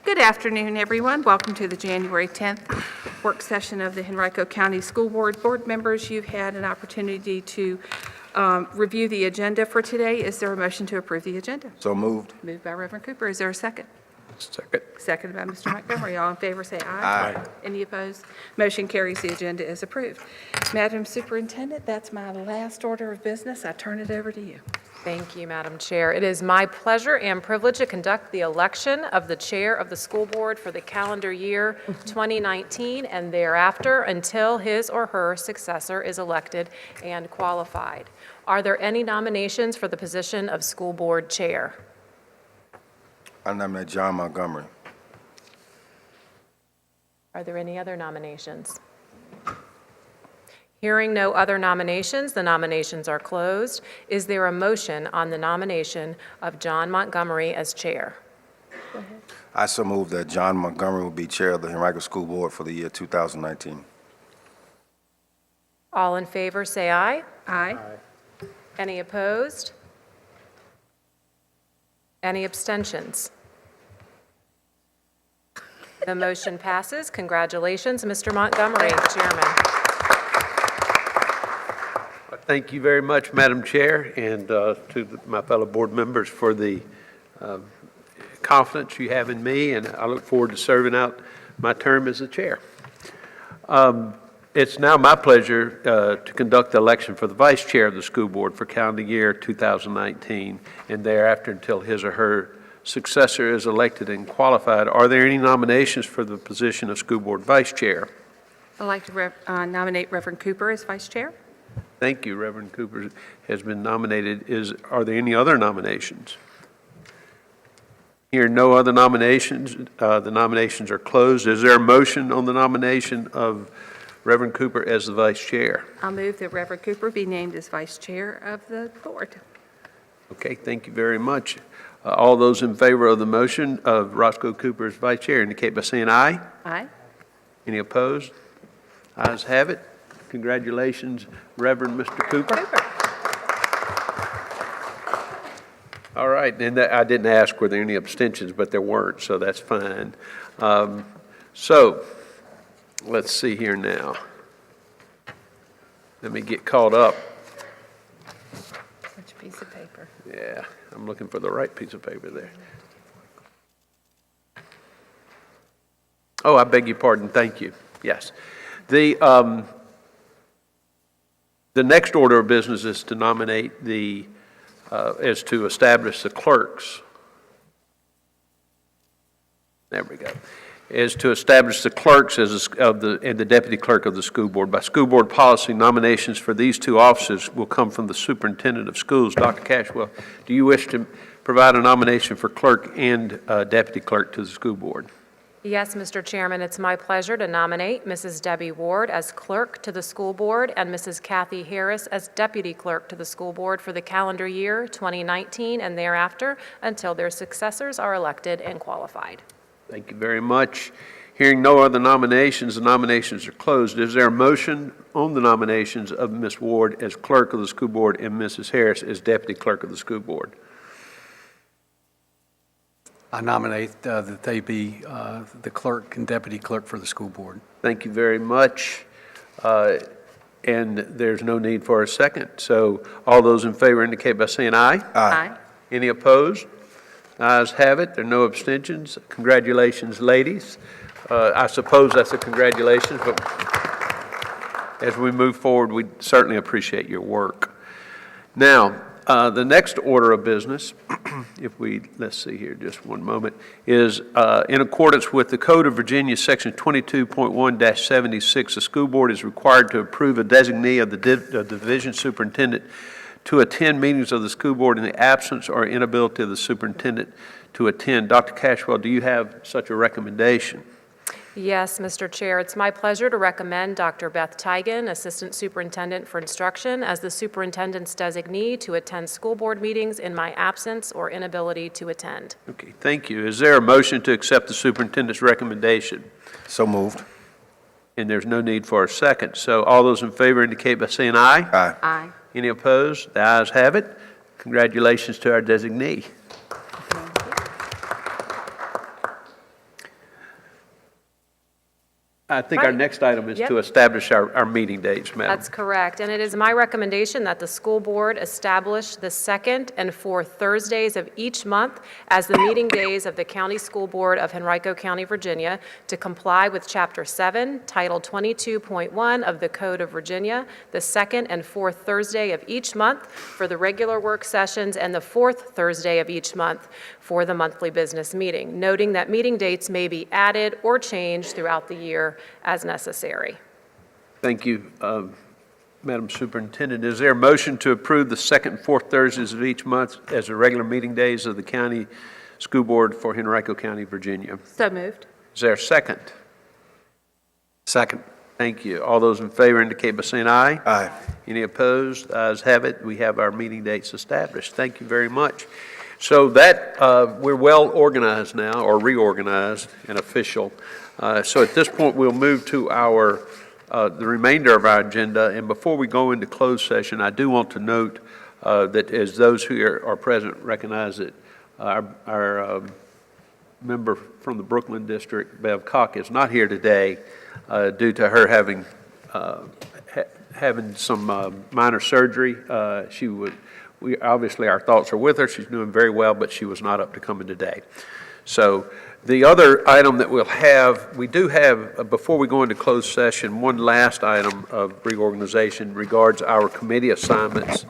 Good afternoon, everyone. Welcome to the January 10th work session of the Henrico County School Board. Board members, you've had an opportunity to review the agenda for today. Is there a motion to approve the agenda? So moved. Moved by Reverend Cooper. Is there a second? Second. Seconded by Mr. Montgomery. All in favor say aye. Aye. Any opposed? Motion carries. The agenda is approved. Madam Superintendent, that's my last order of business. I turn it over to you. Thank you, Madam Chair. It is my pleasure and privilege to conduct the election of the Chair of the School Board for the calendar year 2019 and thereafter until his or her successor is elected and qualified. Are there any nominations for the position of School Board Chair? I nominate John Montgomery. Are there any other nominations? Hearing no other nominations, the nominations are closed. Is there a motion on the nomination of John Montgomery as chair? I so move that John Montgomery will be chair of the Henrico School Board for the year 2019. All in favor, say aye. Aye. Any opposed? Any abstentions? The motion passes. Congratulations, Mr. Montgomery, Chairman. Thank you very much, Madam Chair, and to my fellow board members for the confidence you have in me, and I look forward to serving out my term as the chair. It's now my pleasure to conduct the election for the vice chair of the school board for calendar year 2019, and thereafter until his or her successor is elected and qualified. Are there any nominations for the position of school board vice chair? I'd like to nominate Reverend Cooper as vice chair. Thank you. Reverend Cooper has been nominated. Are there any other nominations? Here, no other nominations. The nominations are closed. Is there a motion on the nomination of Reverend Cooper as the vice chair? I'll move that Reverend Cooper be named as vice chair of the board. Okay, thank you very much. All those in favor of the motion of Roscoe Cooper as vice chair indicate by saying aye. Aye. Any opposed? Ayes have it. Congratulations, Reverend Mr. Cooper. All right, and I didn't ask were there any abstentions, but there weren't, so that's fine. So let's see here now. Let me get caught up. Which piece of paper? Yeah, I'm looking for the right piece of paper there. Oh, I beg your pardon. Thank you. Yes. The next order of business is to nominate is to establish the clerks. There we go. Is to establish the clerks and the deputy clerk of the school board. By school board policy, nominations for these two offices will come from the superintendent of schools. Dr. Cashwell, do you wish to provide a nomination for clerk and deputy clerk to the school board? Yes, Mr. Chairman, it's my pleasure to nominate Mrs. Debbie Ward as clerk to the school board and Mrs. Kathy Harris as deputy clerk to the school board for the calendar year 2019 and thereafter until their successors are elected and qualified. Thank you very much. Hearing no other nominations, the nominations are closed. Is there a motion on the nominations of Ms. Ward as clerk of the school board and Mrs. Harris as deputy clerk of the school board? I nominate that they be the clerk and deputy clerk for the school board. Thank you very much. And there's no need for a second. So all those in favor indicate by saying aye. Aye. Any opposed? Ayes have it. There are no abstentions. Congratulations, ladies. I suppose that's a congratulations, but as we move forward, we certainly appreciate your work. Now, the next order of business, let's see here just one moment, is in accordance with the Code of Virginia, Section 22.1-76, the school board is required to approve a designee of the division superintendent to attend meetings of the school board in the absence or inability of the superintendent to attend. Dr. Cashwell, do you have such a recommendation? Yes, Mr. Chair, it's my pleasure to recommend Dr. Beth Tigan, Assistant Superintendent for Instruction, as the superintendent's designee to attend school board meetings in my absence or inability to attend. Okay, thank you. Is there a motion to accept the superintendent's recommendation? So moved. And there's no need for a second. So all those in favor indicate by saying aye. Aye. Aye. Any opposed? The ayes have it. Congratulations to our designee. I think our Right. next item is Yep. to establish our meeting dates, Madam. That's correct, and it is my recommendation that the school board establish the second and fourth Thursdays of each month as the meeting days of the County School Board of Henrico County, Virginia, to comply with Chapter 7, Title 22.1 of the Code of Virginia, the second and fourth Thursday of each month for the regular work sessions, and the fourth Thursday of each month for the monthly business meeting, noting that meeting dates may be added or changed throughout the year as necessary. Thank you, Madam Superintendent. Is there a motion to approve the second and fourth Thursdays of each month as the regular meeting days of the County School Board for Henrico County, Virginia? So moved. Is there a second? Second. Thank you. All those in favor indicate by saying aye. Aye. Any opposed? Ayes have it. We have our meeting dates established. Thank you very much. So that, we're well organized now, or reorganized and official. So at this point, we'll move to our, the remainder of our agenda. And before we go into closed session, I do want to note that as those who are present recognize that our member from the Brooklyn District, Bev Cock, is not here today due to her having some minor surgery. We obviously, our thoughts are with her. She's doing very well, but she was not up to coming today. So the other item that we'll have, we do have, before we go into closed session, one last item of reorganization regards our committee assignments,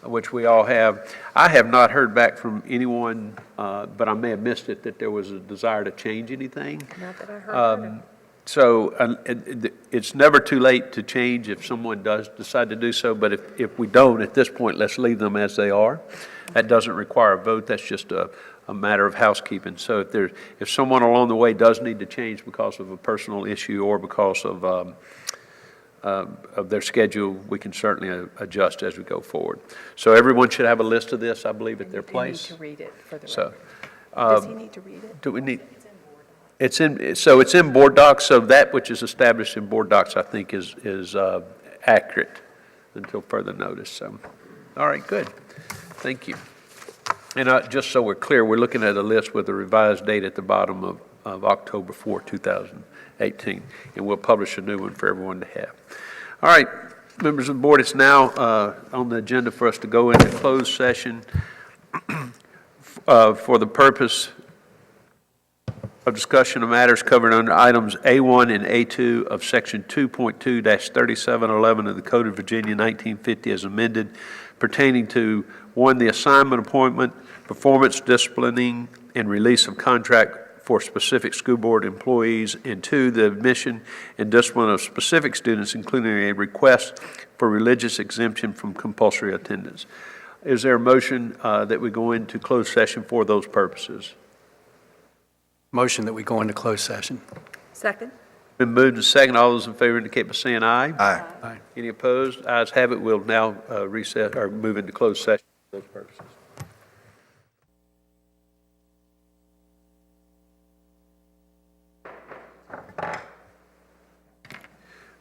which we all have. I have not heard back from anyone, but I may have missed it, that there was a desire to change anything. Not that I heard. So it's never too late to change if someone does decide to do so, but if we don't, at this point, let's leave them as they are. That doesn't require a vote, that's just a matter of housekeeping. So if someone along the way does need to change because of a personal issue or because of their schedule, we can certainly adjust as we go forward. So everyone should have a list of this, I believe, at their place. You need to read it for the So, record. Does he need to read it? do we need? It's in board docs, so that which is established in board docs, I think, is accurate until further notice. So, all right, good. Thank you. And just so we're clear, we're looking at a list with a revised date at the bottom of October 4, 2018, and we'll publish a new one for everyone to have. All right, members of the board, it's now on the agenda for us to go into closed session for the purpose of discussion of matters covered under items A1 and A2 of Section 2.2-3711 of the Code of Virginia 1950 as amended, pertaining to 1, the assignment, appointment, performance, disciplining, and release of contract for specific school board employees, and 2, the admission and discipline of specific students, including a request for religious exemption from compulsory attendance. Is there a motion that we go into closed session for those purposes? Motion that we go into closed session. Second? Been moved and second. All those in favor indicate by saying aye. Aye. Aye. Any opposed? Ayes have it. We'll now recess or move into closed session for those purposes.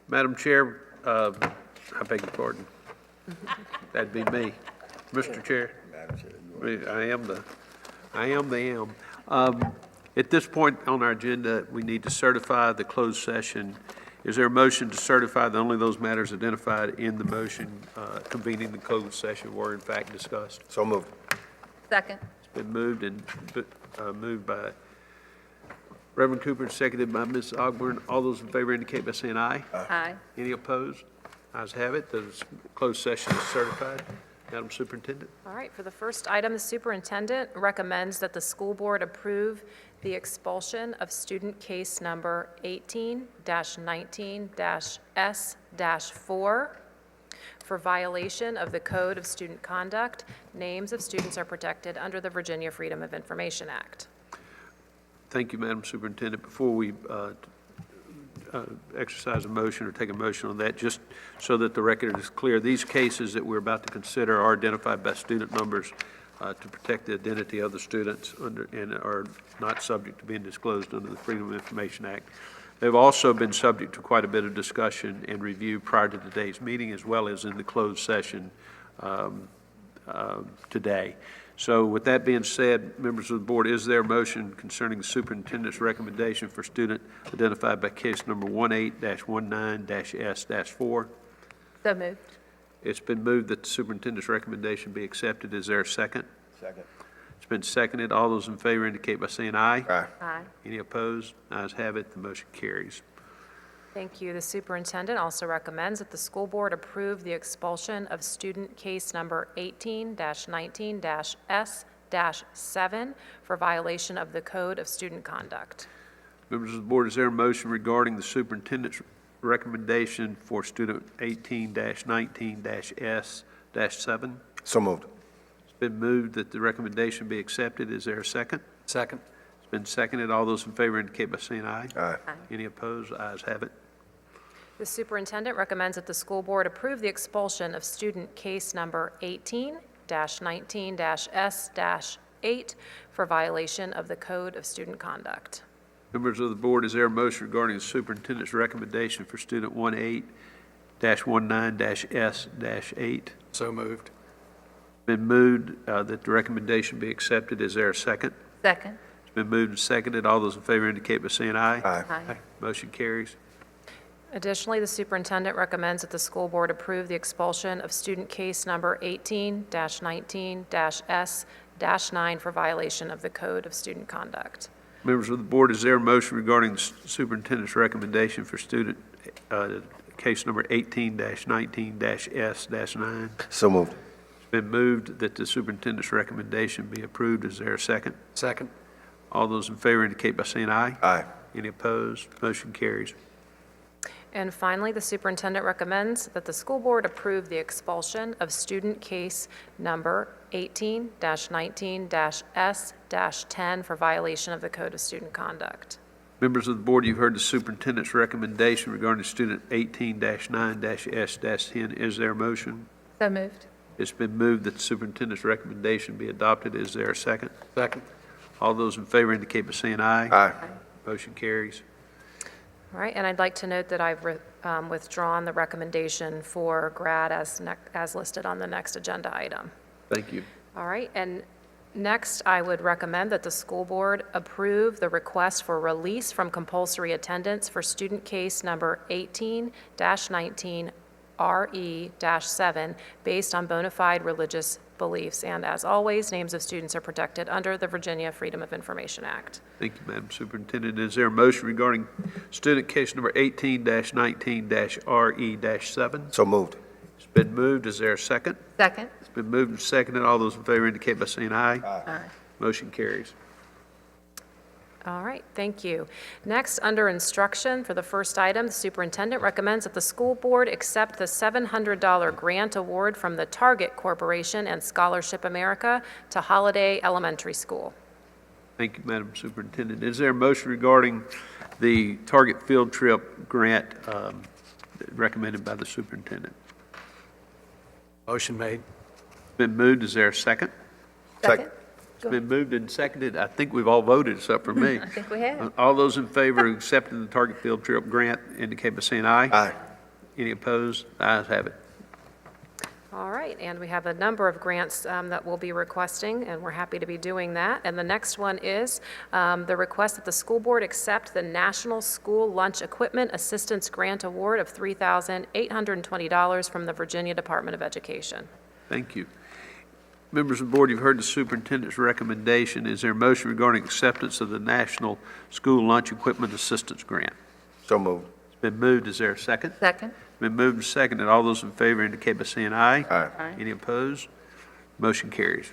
Madam Chair, I beg your pardon. That'd be me. Mr. Chair. I am the am. At this point on our agenda, we need to certify the closed session. Is there a motion to certify that only those matters identified in the motion convening the closed session were in fact discussed? So moved. Second. It's been moved and moved by Reverend Cooper, seconded by Ms. Ogburn. All those in favor indicate by saying aye. Aye. Any opposed? Ayes have it. The closed session is certified. Madam Superintendent. All right, for the first item, the superintendent recommends that the school board approve the expulsion of student case number 18-19-S-4 for violation of the Code of Student Conduct. Names of students are protected under the Virginia Freedom of Information Act. Thank you, Madam Superintendent. Before we exercise a motion or take a motion on that, just so that the record is clear, these cases that we're about to consider are identified by student numbers to protect the identity of the students and are not subject to being disclosed under the Freedom of Information Act. They've also been subject to quite a bit of discussion and review prior to today's meeting, as well as in the closed session today. So with that being said, members of the board, is there a motion concerning the superintendent's recommendation for student identified by case number 18-19-S-4? So moved. It's been moved that the superintendent's recommendation be accepted. Is there a second? Second. It's been seconded. All those in favor indicate by saying aye. Aye. Aye. Any opposed? Ayes have it. The motion carries. Thank you. The superintendent also recommends that the school board approve the expulsion of student case number 18-19-S-7 for violation of the Code of Student Conduct. Members of the board, is there a motion regarding the superintendent's recommendation for student 18-19-S-7? So moved. It's been moved that the recommendation be accepted. Is there a second? Second. It's been seconded. All those in favor indicate by saying aye. Aye. Any opposed? Ayes have it. The superintendent recommends that the school board approve the expulsion of student case number 18-19-S-8 for violation of the Code of Student Conduct. Members of the board, is there a motion regarding the superintendent's recommendation for student 18-19-S-8? So moved. Been moved that the recommendation be accepted. Is there a second? Second. It's been moved and seconded. All those in favor indicate by saying aye. Aye. Motion carries. Additionally, the superintendent recommends that the school board approve the expulsion of student case number 18-19-S-9 for violation of the Code of Student Conduct. Members of the board, is there a motion regarding the superintendent's recommendation for student case number 18-19-S-9? So moved. It's been moved that the superintendent's recommendation be approved. Is there a second? Second. All those in favor indicate by saying aye. Aye. Any opposed? Motion carries. And finally, the superintendent recommends that the school board approve the expulsion of student case number 18-19-S-10 for violation of the Code of Student Conduct. Members of the board, you've heard the superintendent's recommendation regarding student 18-9-S-10. Is there a motion? So moved. It's been moved that the superintendent's recommendation be adopted. Is there a second? Second. All those in favor indicate by saying aye. Aye. Motion carries. All right, and I'd like to note that I've withdrawn the recommendation for GRAD as listed on the next agenda item. Thank you. All right, and next, I would recommend that the school board approve the request for release from compulsory attendance for student case number 18-19-RE-7 based on bona fide religious beliefs. And as always, names of students are protected under the Virginia Freedom of Information Act. Thank you, Madam Superintendent. Is there a motion regarding student case number 18-19-RE-7? So moved. It's been moved. Is there a second? Second. It's been moved and seconded. All those in favor indicate by saying aye. Aye. Motion carries. All right, thank you. Next, under instruction, for the first item, the superintendent recommends that the school board accept the $700 grant award from the Target Corporation and Scholarship America to Holiday Elementary School. Thank you, Madam Superintendent. Is there a motion regarding the Target Field Trip grant recommended by the superintendent? Motion made. Been moved. Is there a second? Second. It's been moved and seconded. I think we've all voted except for me. I think we have. All those in favor of accepting the Target Field Trip grant indicate by saying aye. Aye. Any opposed? Ayes have it. All right, and we have a number of grants that we'll be requesting, and we're happy to be doing that. And the next one is the request that the school board accept the National School Lunch Equipment Assistance Grant Award of $3,820 from the Virginia Department of Education. Thank you. Members of the board, you've heard the superintendent's recommendation. Is there a motion regarding acceptance of the National School Lunch Equipment Assistance Grant? So moved. It's been moved. Is there a second? Second. Been moved and seconded. All those in favor indicate by saying aye. Aye. Aye. Any opposed? Motion carries.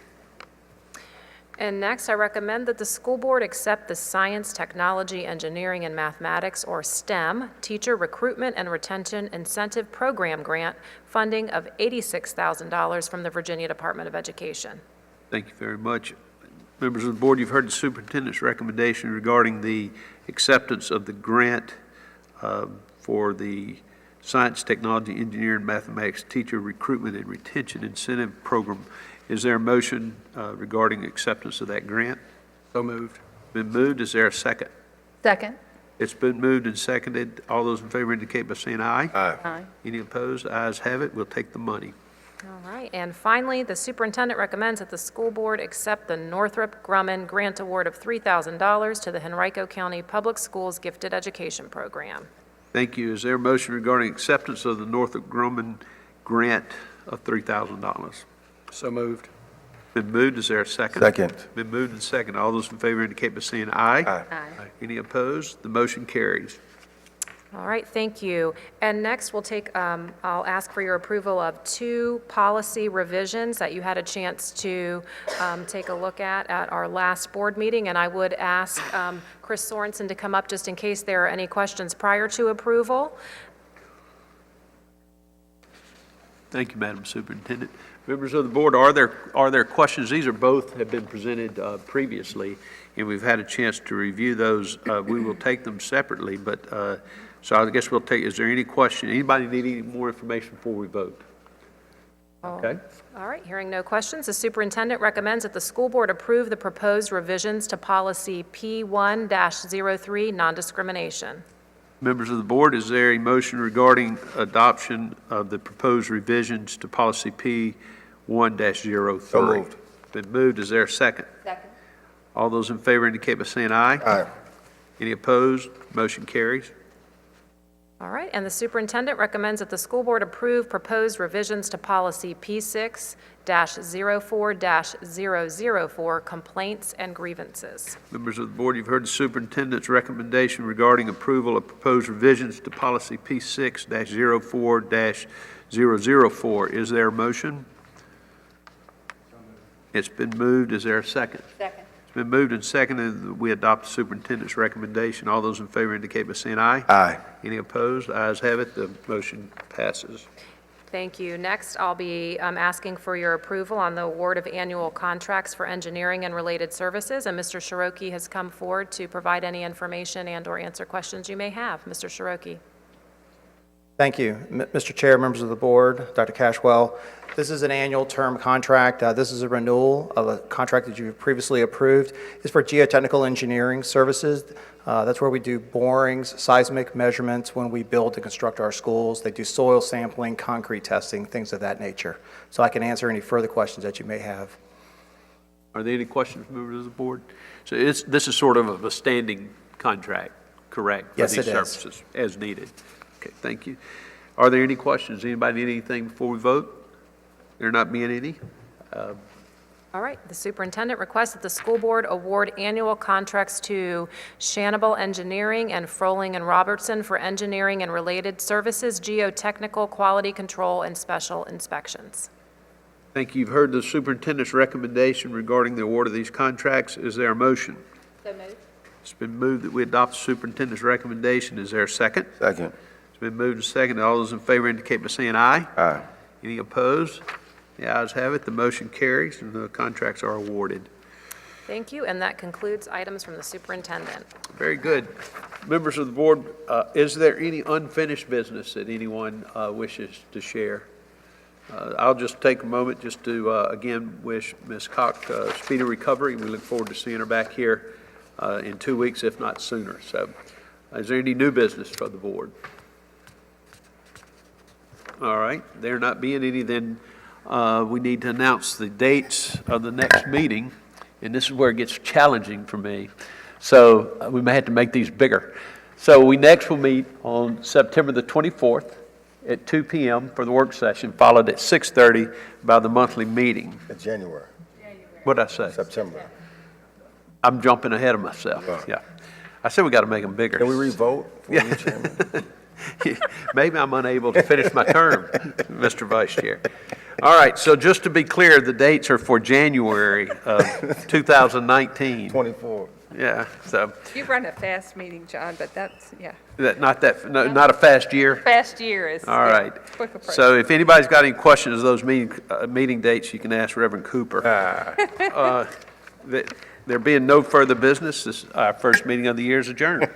And next, I recommend that the school board accept the Science, Technology, Engineering, and Mathematics, or STEM, Teacher Recruitment and Retention Incentive Program Grant funding of $86,000 from the Virginia Department of Education. Thank you very much. Members of the board, you've heard the superintendent's recommendation regarding the acceptance of the grant for the Science, Technology, Engineering, Mathematics Teacher Recruitment and Retention Incentive Program. Is there a motion regarding acceptance of that grant? So moved. Been moved. Is there a second? Second. It's been moved and seconded. All those in favor indicate by saying aye. Aye. Aye. Any opposed? Ayes have it. We'll take the money. All right, and finally, the superintendent recommends that the school board accept the Northrop Grumman Grant Award of $3,000 to the Henrico County Public Schools Gifted Education Program. Thank you. Is there a motion regarding acceptance of the Northrop Grumman grant of $3,000? So moved. Been moved. Is there a second? Second. Been moved and second. All those in favor indicate by saying aye. Aye. Any opposed? The motion carries. All right, thank you. And next, I'll ask for your approval of 2 policy revisions that you had a chance to take a look at our last board meeting. And I would ask Chris Sorensen to come up just in case there are any questions prior to approval. Thank you, Madam Superintendent. Members of the board, are there questions? These have been presented previously, and we've had a chance to review those. We will take them separately, but so I guess we'll take, is there any question? Anybody need any more information before we vote? Okay. All right, hearing no questions, the superintendent recommends that the school board approve the proposed revisions to policy P1-03, non-discrimination. Members of the board, is there a motion regarding adoption of the proposed revisions to policy P1-03? So moved. Been moved. Is there a second? Second. All those in favor indicate by saying aye. Aye. Any opposed? Motion carries. All right, and the superintendent recommends that the school board approve proposed revisions to policy P6-04-004, complaints and grievances. Members of the board, you've heard the superintendent's recommendation regarding approval of proposed revisions to policy P6-04-004. Is there a motion? It's been moved. Is there a second? Second. It's been moved and seconded that we adopt the superintendent's recommendation. All those in favor indicate by saying aye. Aye. Any opposed? Ayes have it. The motion passes. Thank you. Next, I'll be asking for your approval on the award of annual contracts for engineering and related services, and Mr. Shiroki has come forward to provide any information and/or answer questions you may have. Mr. Shiroki. Thank you. Mr. Chair, members of the board, Dr. Cashwell, this is an annual term contract. This is a renewal of a contract that you've previously approved. It's for geotechnical engineering services. That's where we do borings, seismic measurements when we build and construct our schools. They do soil sampling, concrete testing, things of that nature. So I can answer any further questions that you may have. Are there any questions, members of the board? So this is sort of a standing contract, correct? Yes, for these it is. services, as needed. Okay, thank you. Are there any questions? Anybody need anything before we vote? There not being any? All right, the superintendent requests that the school board award annual contracts to Shanable Engineering and Froling and Robertson for engineering and related services, geotechnical, quality control, and special inspections. Thank you. You've heard the superintendent's recommendation regarding the award of these contracts. Is there a motion? So moved. It's been moved that we adopt the superintendent's recommendation. Is there a second? Second. It's been moved and seconded. All those in favor indicate by saying aye. Aye. Any opposed? The ayes have it. The motion carries and the contracts are awarded. Thank you, and that concludes items from the superintendent. Very good. Members of the board, is there any unfinished business that anyone wishes to share? I'll just take a moment just to, again, wish Ms. Cox speedy recovery. We look forward to seeing her back here in 2 weeks, if not sooner. So is there any new business for the board? All right. There not being any, then we need to announce the dates of the next meeting, and this is where it gets challenging for me. So we may have to make these bigger. So we next will meet on September the 24th at 2 p.m. for the work session, followed at 6:30 by the monthly meeting. January. What did I say? September. I'm jumping ahead of myself. Yeah. I said we got to make them bigger. Can we revote for new chairman? Maybe I'm unable to finish my term, Mr. Vice Chair. All right, so just to be clear, the dates are for January of 2019. 24. Yeah, so You run a fast meeting, John, but that's, yeah. not a fast year. Fast year is. All right. Quick approach. So if anybody's got any questions of those meeting dates, you can ask Reverend Cooper. There being no further business, our first meeting of the year is adjourned.